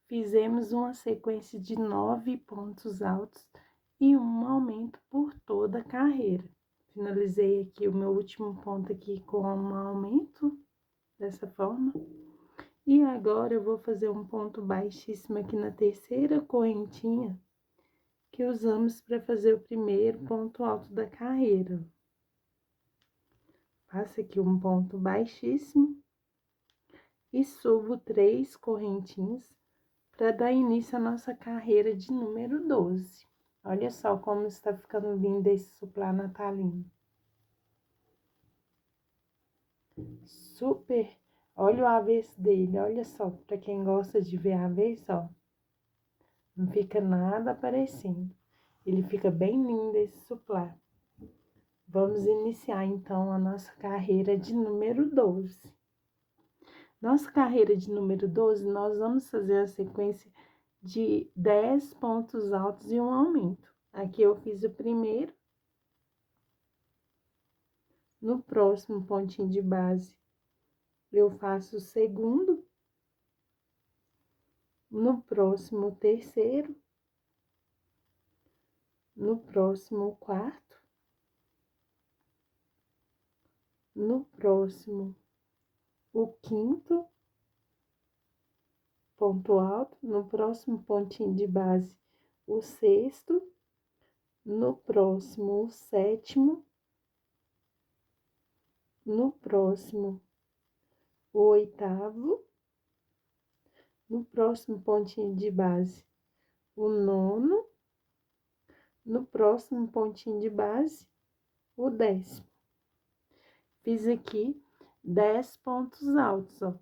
Fizemos uma sequência de 9 pontos altos e um aumento por toda a carreira. Finalizei aqui o meu último ponto aqui com um aumento, dessa forma. E agora eu vou fazer um ponto baixíssimo aqui na terceira correntinha, que usamos para fazer o primeiro ponto alto da carreira. Faço aqui um ponto baixíssimo e subo 3 correntinhas para dar início à nossa carreira de número 12. Olha só como está ficando lindo esse suplá natalino. Super, olha o avesso dele, olha só, para quem gosta de ver avesso, ó. Não fica nada aparecendo. Ele fica bem lindo esse suplá. Vamos iniciar então a nossa carreira de número 12. Nossa carreira de número 12, nós vamos fazer a sequência de 10 pontos altos e um aumento. Aqui eu fiz o primeiro. No próximo pontinho de base, eu faço o segundo. No próximo, o terceiro. No próximo, o quarto. No próximo, o quinto ponto alto. No próximo pontinho de base, o sexto. No próximo, o sétimo. No próximo, o oitavo. No próximo pontinho de base, o nono. No próximo pontinho de base, o 10º. Fiz aqui 10 pontos altos, ó.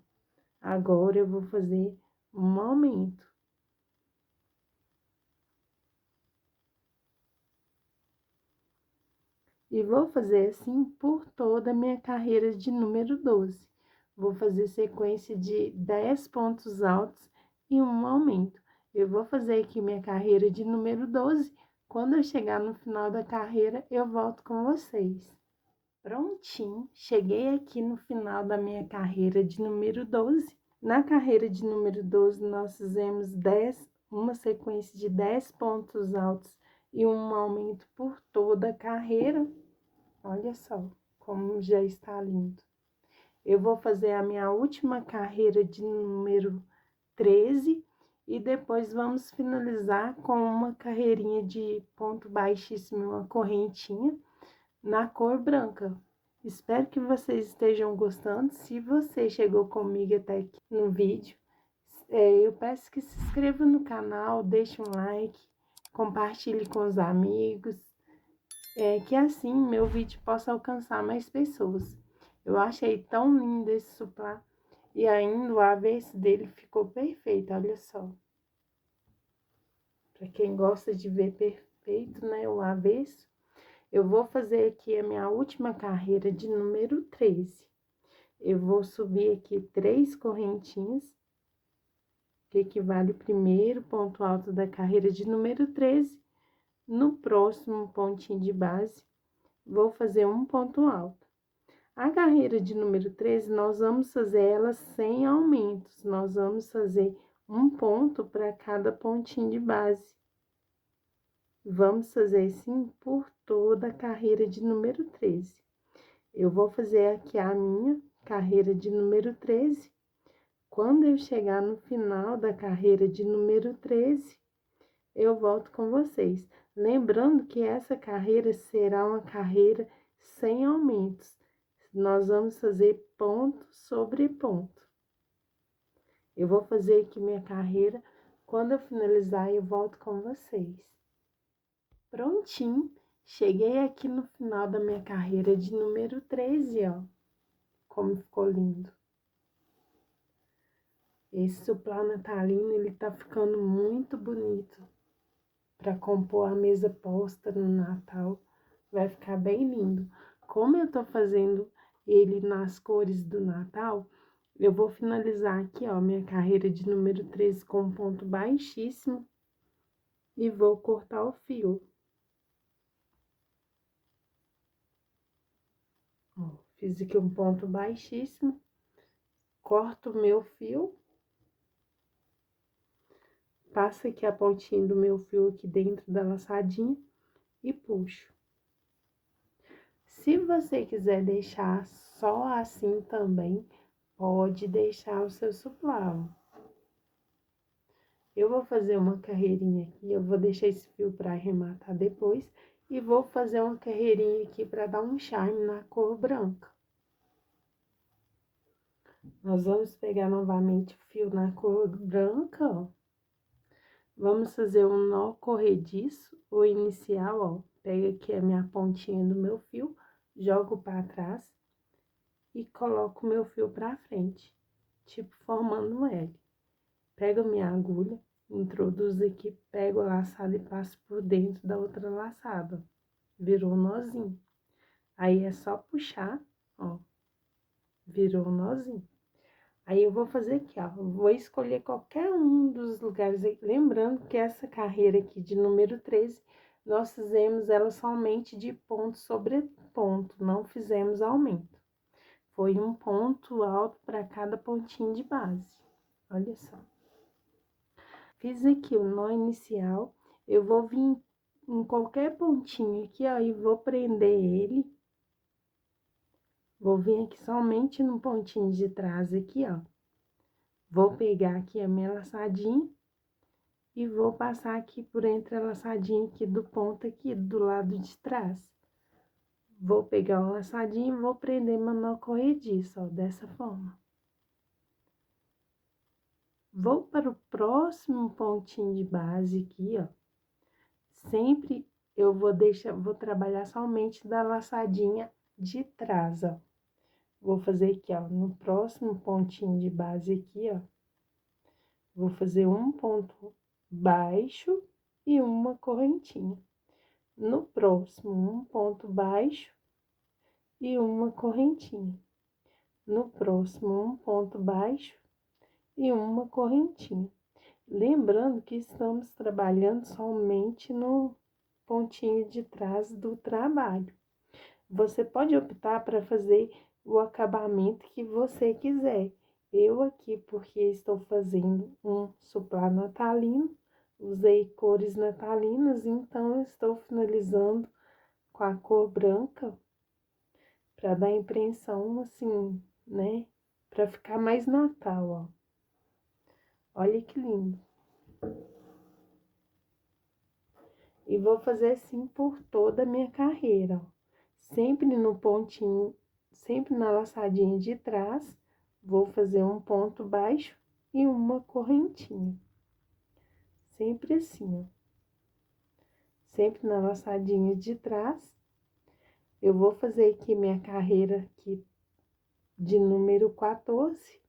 Agora eu vou fazer um aumento. E vou fazer assim por toda a minha carreira de número 12. Vou fazer sequência de 10 pontos altos e um aumento. Eu vou fazer aqui minha carreira de número 12. Quando eu chegar no final da carreira, eu volto com vocês. Prontinho, cheguei aqui no final da minha carreira de número 12. Na carreira de número 12, nós fizemos uma sequência de 10 pontos altos e um aumento por toda a carreira. Olha só como já está lindo. Eu vou fazer a minha última carreira de número 13 e depois vamos finalizar com uma carreirinha de ponto baixíssimo, uma correntinha na cor branca. Espero que vocês estejam gostando. Se você chegou comigo até aqui no vídeo, eu peço que se inscreva no canal, deixe um like, compartilhe com os amigos, que assim meu vídeo possa alcançar mais pessoas. Eu achei tão lindo esse suplá e ainda o avesso dele ficou perfeito, olha só. Para quem gosta de ver perfeito, né, o avesso. Eu vou fazer aqui a minha última carreira de número 13. Eu vou subir aqui 3 correntinhas, que equivale ao primeiro ponto alto da carreira de número 13. No próximo pontinho de base, vou fazer um ponto alto. A carreira de número 13, nós vamos fazer ela sem aumentos. Nós vamos fazer um ponto para cada pontinho de base. Vamos fazer assim por toda a carreira de número 13. Eu vou fazer aqui a minha carreira de número 13. Quando eu chegar no final da carreira de número 13, eu volto com vocês. Lembrando que essa carreira será uma carreira sem aumentos. Nós vamos fazer ponto sobre ponto. Eu vou fazer aqui minha carreira. Quando eu finalizar, eu volto com vocês. Prontinho, cheguei aqui no final da minha carreira de número 13, ó. Como ficou lindo. Esse suplá natalino, ele tá ficando muito bonito. Para compor a mesa posta no Natal, vai ficar bem lindo. Como eu tô fazendo ele nas cores do Natal, eu vou finalizar aqui, ó, minha carreira de número 13 com um ponto baixíssimo e vou cortar o fio. Ó, Fiz aqui um ponto baixíssimo, corto o meu fio, passo aqui a pontinha do meu fio aqui dentro da laçadinha e puxo. Se você quiser deixar só assim também, pode deixar o seu suplá. Eu vou fazer uma carreirinha aqui, eu vou deixar esse fio para arrematar depois e vou fazer uma carreirinha aqui para dar um charme na cor branca. Nós vamos pegar novamente o fio na cor branca, ó. Vamos fazer um nó corrediço, o inicial, ó. Pega aqui a minha pontinha do meu fio, jogo para trás e coloco o meu fio para frente, tipo formando um L. Pego minha agulha, introduzo aqui, pego a laçada e passo por dentro da outra laçada. Virou um nozinho. Aí é só puxar, ó. Virou um nozinho. Aí eu vou fazer aqui, ó. Vou escolher qualquer um dos lugares aí. Lembrando que essa carreira aqui de número 13, nós fizemos ela somente de ponto sobre ponto, não fizemos aumento. Foi um ponto alto para cada pontinho de base. Olha só. Fiz aqui o nó inicial, eu vou vir em qualquer pontinho aqui, ó, e vou prender ele. Vou vir aqui somente no pontinho de trás aqui, ó. Vou pegar aqui a minha laçadinha e vou passar aqui por entre a laçadinha aqui do ponto aqui do lado de trás. Vou pegar uma laçadinha e vou prender meu nó corrediço, ó, dessa forma. Vou para o próximo pontinho de base aqui, ó. Sempre eu vou trabalhar somente da laçadinha de trás, ó. Vou fazer aqui, ó, no próximo pontinho de base aqui, ó. Vou fazer um ponto baixo e uma correntinha. No próximo, um ponto baixo e uma correntinha. No próximo, um ponto baixo e uma correntinha. Lembrando que estamos trabalhando somente no pontinho de trás do trabalho. Você pode optar para fazer o acabamento que você quiser. Eu aqui, porque estou fazendo um suplá natalino, usei cores natalinas, então eu estou finalizando com a cor branca para dar a impressão assim, né? Para ficar mais Natal, ó. Olha que lindo. E vou fazer assim por toda a minha carreira, ó. Sempre no pontinho, sempre na laçadinha de trás, vou fazer um ponto baixo e uma correntinha. Sempre assim, ó. Sempre na laçadinha de trás. Eu vou fazer aqui minha carreira aqui de número 14.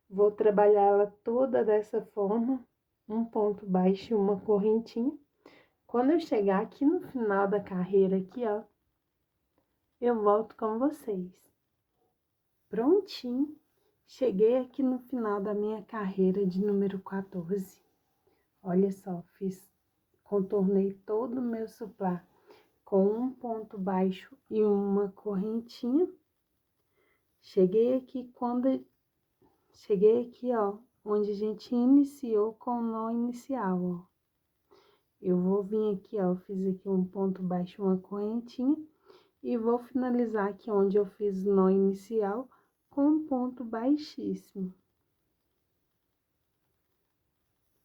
Vou trabalhar ela toda dessa forma, um ponto baixo e uma correntinha. Quando eu chegar aqui no final da carreira aqui, ó, eu volto com vocês. Prontinho, cheguei aqui no final da minha carreira de número 14. Olha só, contornei todo o meu suplá com um ponto baixo e uma correntinha. Cheguei aqui ó, onde a gente iniciou com o nó inicial, ó. Eu vou vir aqui, ó, fiz aqui um ponto baixo, uma correntinha, e vou finalizar aqui onde eu fiz o nó inicial com um ponto baixíssimo.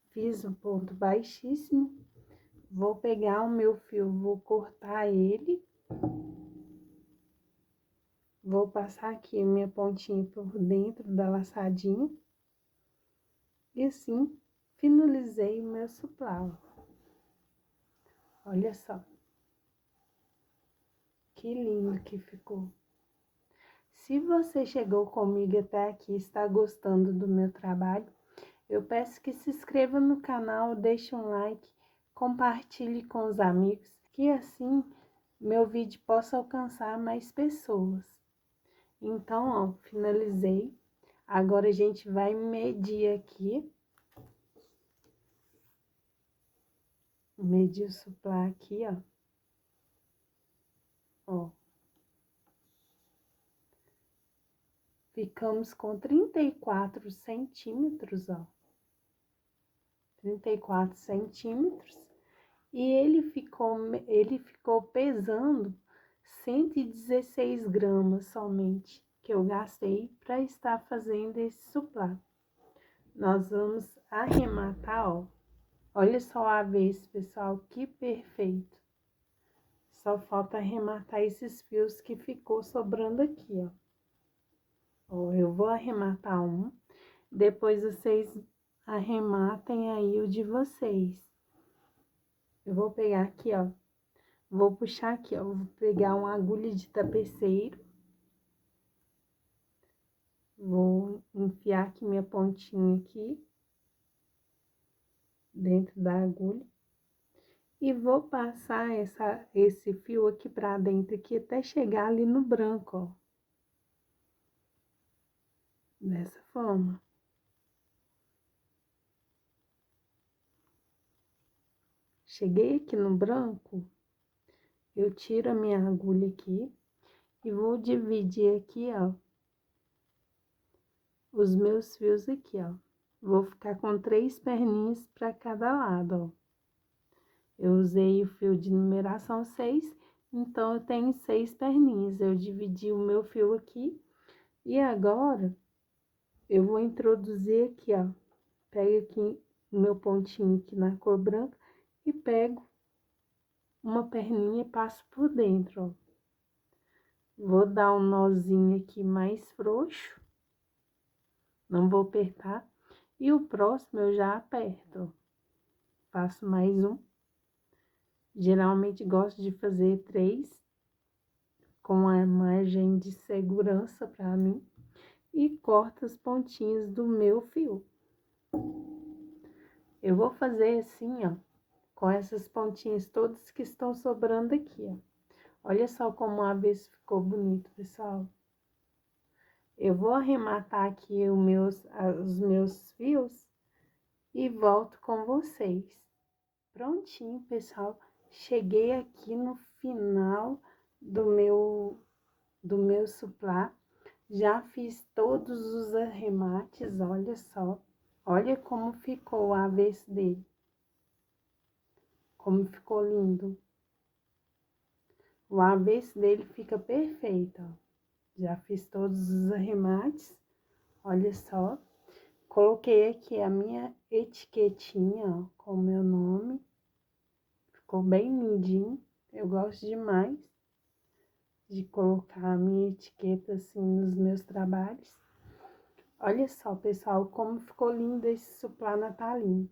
Fiz um ponto baixíssimo, vou pegar o meu fio, vou cortar ele, vou passar aqui minha pontinha por dentro da laçadinha, e assim finalizei o meu suplá, ó. Olha só. Que lindo que ficou. Se você chegou comigo até aqui e está gostando do meu trabalho, eu peço que se inscreva no canal, deixe um like, compartilhe com os amigos, que assim meu vídeo possa alcançar mais pessoas. Então, ó, finalizei. Agora a gente vai medir aqui. Medir o suplá aqui, ó. Ó. ficamos com 34 centímetros, ó. 34 centímetros. E ele ficou pesando 116 gramas somente, que eu gastei para estar fazendo esse suplá. Nós vamos arrematar, ó. Olha só a avesso, pessoal, que perfeito. Só falta arrematar esses fios que ficou sobrando aqui, ó. Ó, eu vou arrematar um, depois vocês arrematem aí o de vocês. Eu vou pegar aqui, ó. Vou puxar aqui, ó. Vou pegar uma agulha de tapeceiro. Vou enfiar aqui minha pontinha aqui dentro da agulha. E vou passar esse fio aqui pra dentro aqui até chegar ali no branco, ó. Dessa forma. Cheguei aqui no branco, eu tiro a minha agulha aqui e vou dividir aqui, ó, os meus fios aqui, ó. Vou ficar com 3 perninhas para cada lado, ó. Eu usei o fio de numeração 6, então eu tenho 6 perninhas. Eu dividi o meu fio aqui e agora eu vou introduzir aqui, ó. Pego aqui o meu pontinho aqui na cor branca e pego uma perninha e passo por dentro, ó. Vou dar um nozinho aqui mais frouxo, não vou apertar, e o próximo eu já aperto, ó. Faço mais um. Geralmente gosto de fazer 3, com a margem de segurança para mim, e corto as pontinhas do meu fio. Eu vou fazer assim, ó, com essas pontinhas todas que estão sobrando aqui, ó. Olha só como a avesso ficou bonito, pessoal. Eu vou arrematar aqui os meus fios e volto com vocês. Prontinho, pessoal. Cheguei aqui no final do meu suplá. Já fiz todos os arremates, olha só. Olha como ficou o avesso dele. Como ficou lindo. O avesso dele fica perfeito, ó. Já fiz todos os arremates, olha só. Coloquei aqui a minha etiquetinha, ó, com o meu nome. Ficou bem lindinho. Eu gosto demais de colocar a minha etiqueta assim nos meus trabalhos. Olha só, pessoal, como ficou lindo esse suplá natalino.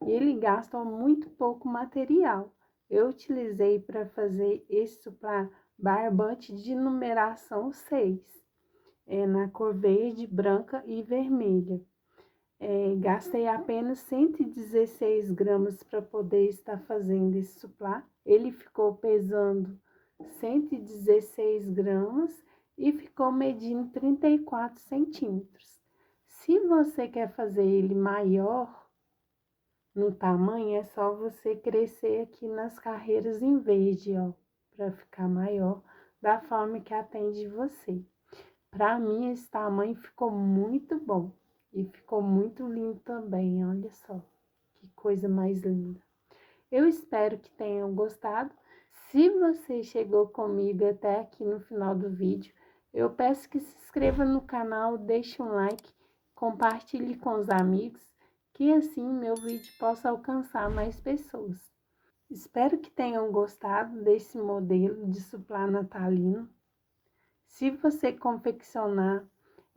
E ele gasta muito pouco material. Eu utilizei para fazer esse suplá barbante de numeração 6, na cor verde, branca e vermelha. Gastei apenas 116 gramas para poder estar fazendo esse suplá. Ele ficou pesando 116 gramas e ficou medindo 34 centímetros. Se você quer fazer ele maior no tamanho, é só você crescer aqui nas carreiras em verde, ó, para ficar maior, da forma que atende você. Para mim, esse tamanho ficou muito bom e ficou muito lindo também, olha só, que coisa mais linda. Eu espero que tenham gostado. Se você chegou comigo até aqui no final do vídeo, eu peço que se inscreva no canal, deixe um like, compartilhe com os amigos, que assim meu vídeo possa alcançar mais pessoas. Espero que tenham gostado desse modelo de suplá natalino. Se você confeccionar,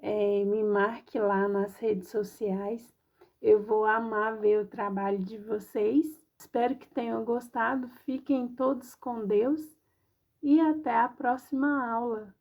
me marque lá nas redes sociais. Eu vou amar ver o trabalho de vocês. Espero que tenham gostado. Fiquem todos com Deus e até a próxima aula.